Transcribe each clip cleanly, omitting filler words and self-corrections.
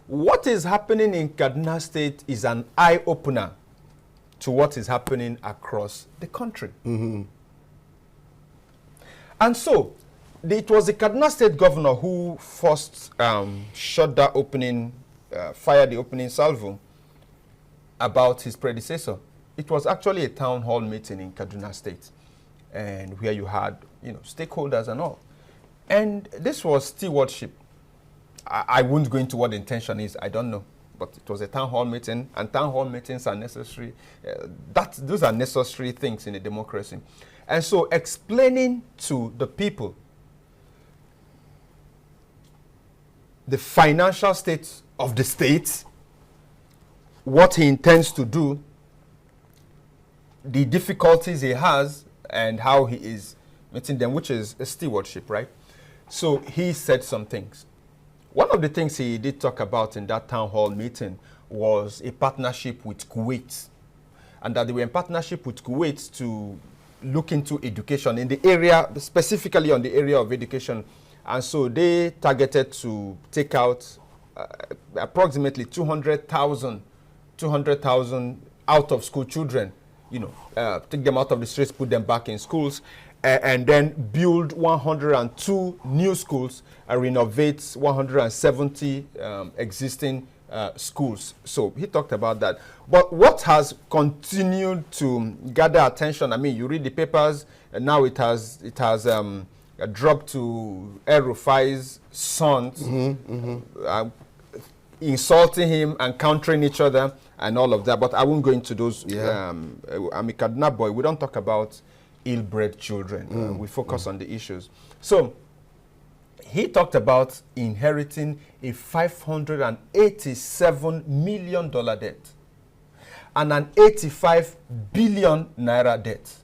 what is happening in Kaduna State is an eye-opener to what is happening across the country. And so, it was the Kaduna State governor who first shot that opening, fired the opening salvo about his predecessor. It was actually a town hall meeting in Kaduna State, and where you had, stakeholders and all. And this was stewardship. I won't go into what the intention is. I don't know. But it was a town hall meeting, and town hall meetings are necessary. Those are necessary things in a democracy. And so explaining to the people the financial state of the state, what he intends to do, the difficulties he has, and how he is meeting them, which is a stewardship, right? So he said some things. One of the things he did talk about in that town hall meeting was a partnership with Kuwait, and that they were in partnership with Kuwait to look into education in the area, specifically on the area of education. And so they targeted to take out approximately 200,000 out of school children, take them out of the streets, put them back in schools, and then build 102 new schools and renovate 170 existing schools. So he talked about that. But what has continued to gather attention, I mean, you read the papers, and now it has dropped to El-Rufai's sons, insulting him and countering each other and all of that. But I won't go into those. I'm a Kaduna boy. We don't talk about ill-bred children. We focus on the issues. So he talked about inheriting a $587 million debt and an 85 billion naira debt,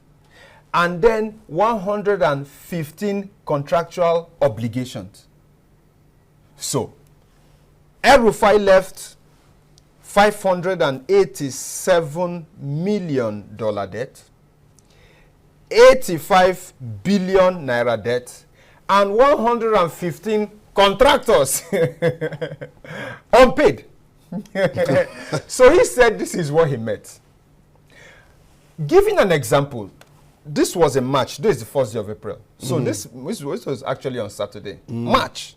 and then 115 contractual obligations. So El-Rufai left $587 million debt, 85 billion naira debt, and 115 contractors unpaid. So he said this is what he meant. Giving an example, this was a March. This is the 1st day of April. So this was actually on Saturday, March.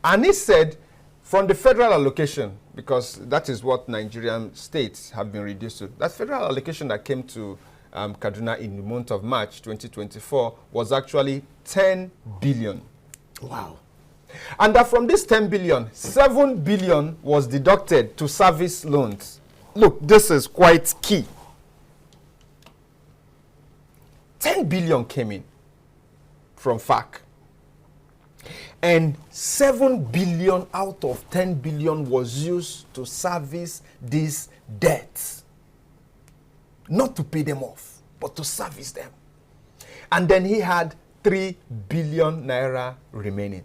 And he said from the federal allocation, because that is what Nigerian states have been reduced to, that federal allocation that came to Kaduna in the month of March 2024 was actually 10 billion. Wow. And that from this 10 billion, 7 billion was deducted to service loans. Look, this is quite key. 10 billion came in from FAC. And 7 billion out of 10 billion was used to service these debts. Not to pay them off, but to service them. And then he had 3 billion naira remaining.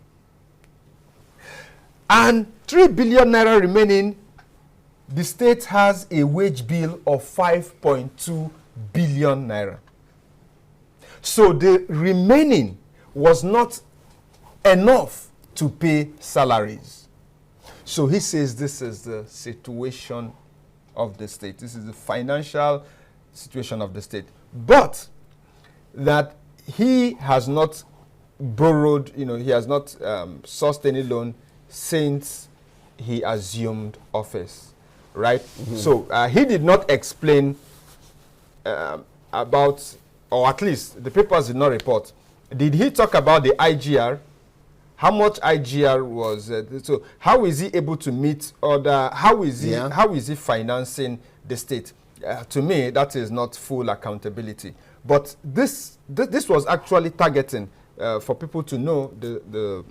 And 3 billion naira remaining, the state has a wage bill of 5.2 billion naira. So the remaining was not enough to pay salaries. So he says this is the situation of the state. This is the financial situation of the state. But that he has not borrowed, he has not sourced any loan since he assumed office, right? So he did not explain about, or at least the papers did not report. Did he talk about the IGR? How much IGR was? So how is he able to meet other? How is he financing the state? To me, that is not full accountability. But this was actually targeting for people to know the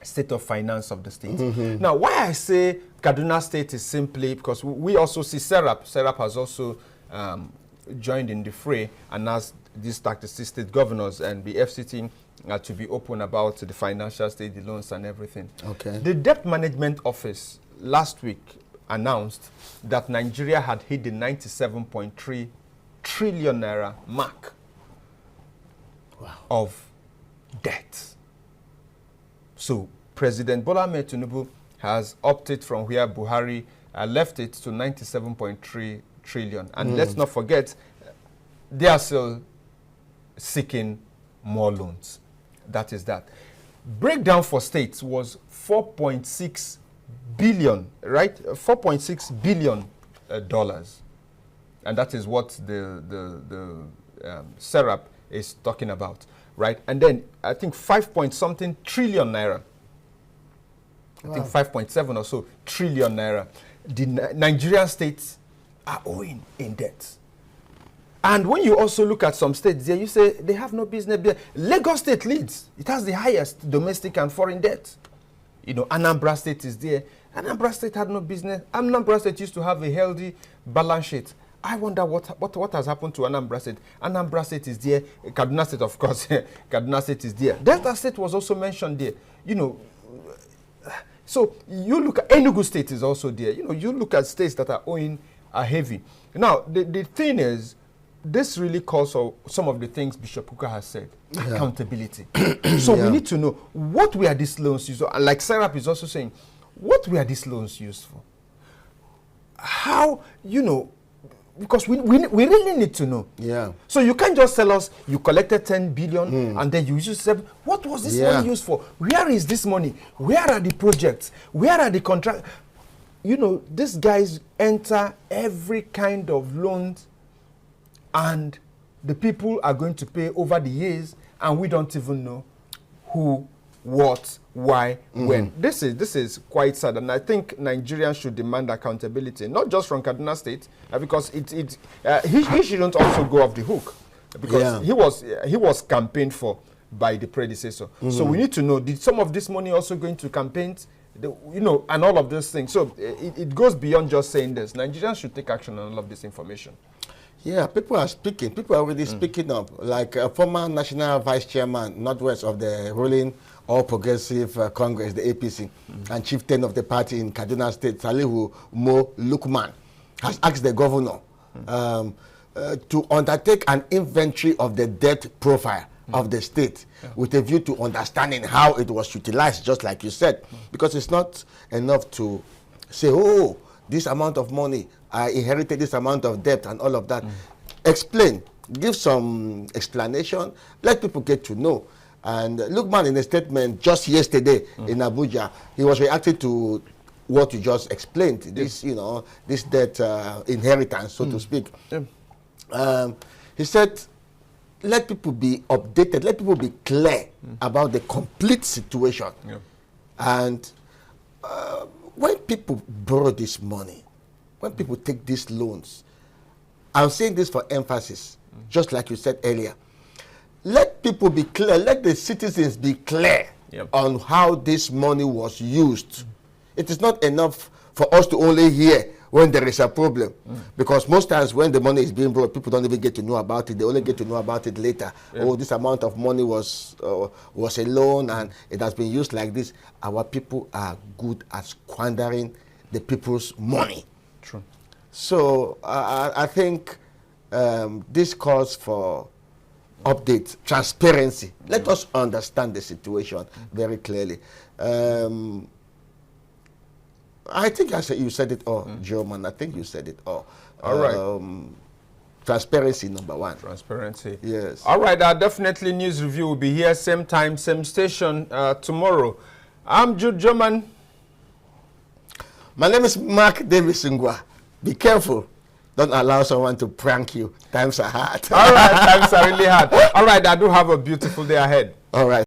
state of finance of the state. Now, why I say Kaduna State is simply because we also see SERAP. SERAP has also joined in the fray and asked these 36 state governors and the FCT to be open about the financial state, the loans and everything. Okay. The Debt Management Office last week announced that Nigeria had hit the 97.3 trillion naira mark of debt. So President Bola Ahmed Tinubu has upped it from where Buhari left it to 97.3 trillion. And let's not forget, they are still seeking more loans. That is that. Breakdown for states was 4.6 billion, right? 4.6 billion dollars. And that is what the SERAP is talking about, right? And then I think 5-point-something trillion naira. Wow. I think 5.7 or so trillion naira. The Nigerian states are owing in debt. And when you also look at some states there, you say they have no business there. Lagos State leads. It has the highest domestic and foreign debt. You know, Anambra State is there. Anambra State had no business. Anambra State used to have a healthy balance sheet. I wonder what has happened to Anambra State. Anambra State is there. Kaduna State, of course. Kaduna State is there. Delta State was also mentioned there. You know, so you look at Enugu State is also there. You know, you look at states that are owing are heavy. Now, the thing is, this really calls for some of the things Bishop Kuka has said. Yeah. Accountability. So we need to know what were these loans used for. And like Serap is also saying, what were these loans used for? How, you know, because we really need to know. Yeah. So you can't just tell us you collected 10 billion and then you use 7. What was this money used for? Where is this money? Where are the projects? Where are the contracts? You know, these guys enter every kind of loans, and the people are going to pay over the years, and we don't even know who, what, why, when. This is quite sad, and I think Nigerians should demand accountability, not just from Kaduna State, because he shouldn't also go off the hook, because he was campaigned for by the predecessor. So we need to know, did some of this money also going to campaigns? You know, and all of those things. So it goes beyond just saying this. Nigerians should take action on all of this information. Yeah, people are speaking. People are already speaking up. Like a former national vice chairman, Northwest of the ruling All Progressive Congress, the APC, and chieftain of the party in Kaduna State, Salihu Mo Lukman, has asked the governor to undertake an inventory of the debt profile of the state with a view to understanding how it was utilized, just like you said. Because it's not enough to say, oh, this amount of money, I inherited this amount of debt and all of that. Explain, give some explanation, let people get to know. And Lukman, in a statement just yesterday in Abuja, he was reacting to what you just explained, this, you know, this debt inheritance, so to speak. He said, let people be updated, let people be clear about the complete situation. And when people borrow this money, when people take these loans, I'm saying this for emphasis, just like you said earlier, let people be clear, let the citizens be clear on how this money was used. It is not enough for us to only hear when there is a problem, because most times when the money is being brought, people don't even get to know about it. They only get to know about it later. Oh, this amount of money was a loan and it has been used like this. Our people are good at squandering the people's money. True. So I think this calls for update, transparency. Let us understand the situation very clearly. I think you said it all, German. I think you said it all. All right. Transparency, number one. Transparency. Yes. All right. Definitely News Review will be here, same time, same station tomorrow. I'm Jude German. My name is Mark Davis Ngwa. Be careful. Don't allow someone to prank you. Times are hard. All right. Times are really hard. All right. I do have a beautiful day ahead. All right.